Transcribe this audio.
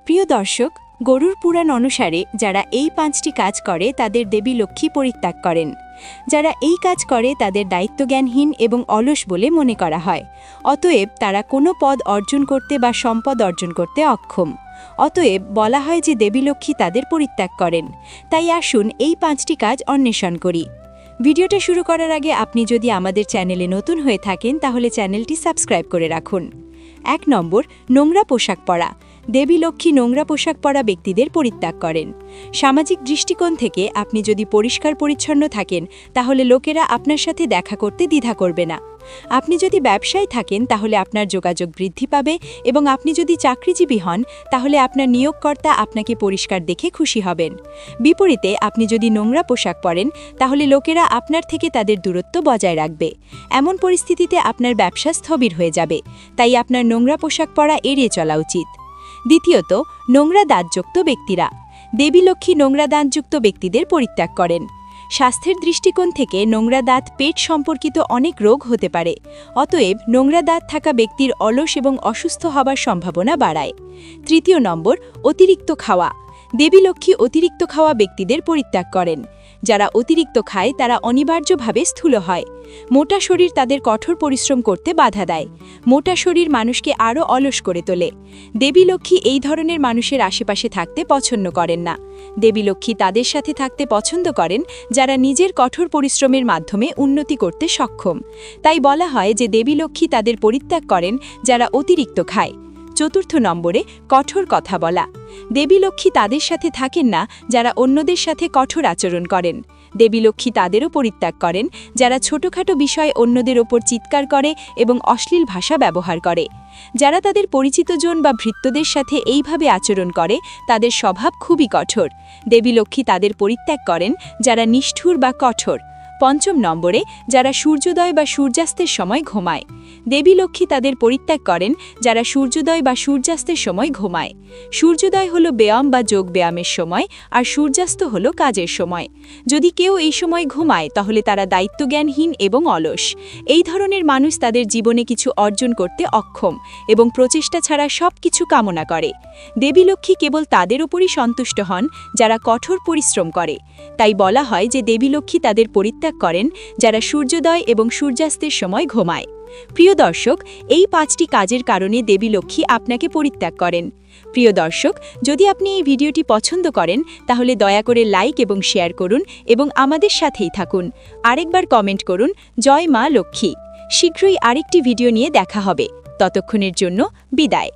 প্রিয় দর্শক, গরুর পুরাণ অনুসারে যারা এই 5টি কাজ করে তাদের দেবী লক্ষ্মী পরিত্যাগ করেন। যারা এই কাজ করে তাদের দায়িত্বজ্ঞানহীন এবং অলস বলে মনে করা হয়। অতএব তারা কোনো পদ অর্জন করতে বা সম্পদ অর্জন করতে অক্ষম। অতএব বলা হয় যে দেবী লক্ষ্মী তাদের পরিত্যাগ করেন। তাই আসুন এই 5টি কাজ অন্বেষণ করি। ভিডিওটা শুরু করার আগে আপনি যদি আমাদের চ্যানেলে নতুন হয়ে থাকেন তাহলে চ্যানেলটি সাবস্ক্রাইব করে রাখুন। 1 নম্বর, নোংরা পোশাক পরা। দেবী লক্ষ্মী নোংরা পোশাক পরা ব্যক্তিদের পরিত্যাগ করেন। সামাজিক দৃষ্টিকোণ থেকে আপনি যদি পরিষ্কার পরিচ্ছন্ন থাকেন তাহলে লোকেরা আপনার সাথে দেখা করতে দ্বিধা করবে না। আপনি যদি ব্যবসায় থাকেন তাহলে আপনার যোগাযোগ বৃদ্ধি পাবে এবং আপনি যদি চাকরিজীবী হন তাহলে আপনার নিয়োগকর্তা আপনাকে পরিষ্কার দেখে খুশি হবেন। বিপরীতে আপনি যদি নোংরা পোশাক পরেন তাহলে লোকেরা আপনার থেকে তাদের দূরত্ব বজায় রাখবে। এমন পরিস্থিতিতে আপনার ব্যবসা স্থবির হয়ে যাবে। তাই আপনার নোংরা পোশাক পরা এড়িয়ে চলা উচিত। দ্বিতীয়ত, নোংরা দাঁতযুক্ত ব্যক্তিরা। দেবী লক্ষ্মী নোংরা দাঁতযুক্ত ব্যক্তিদের পরিত্যাগ করেন। স্বাস্থ্যের দৃষ্টিকোণ থেকে নোংরা দাঁত পেট সম্পর্কিত অনেক রোগ হতে পারে। অতএব নোংরা দাঁত থাকা ব্যক্তির অলস এবং অসুস্থ হবার সম্ভাবনা বাড়ায়। 3 নম্বর, অতিরিক্ত খাওয়া। দেবী লক্ষ্মী অতিরিক্ত খাওয়া ব্যক্তিদের পরিত্যাগ করেন। যারা অতিরিক্ত খায় তারা অনিবার্যভাবে স্থূল হয়। মোটা শরীর তাদের কঠোর পরিশ্রম করতে বাধা দেয়। মোটা শরীর মানুষকে আরও অলস করে তোলে। দেবী লক্ষ্মী এই ধরনের মানুষের আশেপাশে থাকতে পছন্দ করেন না। দেবী লক্ষ্মী তাদের সাথে থাকতে পছন্দ করেন যারা নিজের কঠোর পরিশ্রমের মাধ্যমে উন্নতি করতে সক্ষম। তাই বলা হয় যে দেবী লক্ষ্মী তাদের পরিত্যাগ করেন যারা অতিরিক্ত খায়। 4 নম্বরে, কঠোর কথা বলা। দেবী লক্ষ্মী তাদের সাথে থাকেন না যারা অন্যদের সাথে কঠোর আচরণ করেন। দেবী লক্ষ্মী তাদেরও পরিত্যাগ করেন যারা ছোটখাটো বিষয়ে অন্যদের ওপর চিৎকার করে এবং অশ্লীল ভাষা ব্যবহার করে। যারা তাদের পরিচিতজন বা ভৃত্যদের সাথে এইভাবে আচরণ করে তাদের স্বভাব খুবই কঠোর। দেবী লক্ষ্মী তাদের পরিত্যাগ করেন যারা নিষ্ঠুর বা কঠোর। 5 নম্বরে, যারা সূর্যোদয় বা সূর্যাস্তের সময় ঘুমায়। দেবী লক্ষ্মী তাদের পরিত্যাগ করেন যারা সূর্যোদয় বা সূর্যাস্তের সময় ঘুমায়। সূর্যোদয় হলো ব্যায়াম বা যোগ ব্যায়ামের সময়, আর সূর্যাস্ত হলো কাজের সময়। যদি কেউ এই সময় ঘুমায় তাহলে তারা দায়িত্বজ্ঞানহীন এবং অলস। এই ধরনের মানুষ তাদের জীবনে কিছু অর্জন করতে অক্ষম এবং প্রচেষ্টা ছাড়া সব কিছু কামনা করে। দেবী লক্ষ্মী কেবল তাদের উপরই সন্তুষ্ট হন যারা কঠোর পরিশ্রম করে। তাই বলা হয় যে দেবী লক্ষ্মী তাদের পরিত্যাগ করেন যারা সূর্যোদয় এবং সূর্যাস্তের সময় ঘুমায়। প্রিয় দর্শক, এই 5টি কাজের কারণে দেবী লক্ষ্মী আপনাকে পরিত্যাগ করেন। প্রিয় দর্শক, যদি আপনি এই ভিডিওটি পছন্দ করেন তাহলে দয়া করে লাইক এবং শেয়ার করুন এবং আমাদের সাথেই থাকুন। আরেকবার কমেন্ট করুন, জয় মা লক্ষ্মী। শীঘ্রই আরেকটি ভিডিও নিয়ে দেখা হবে। ততক্ষণের জন্য বিদায়।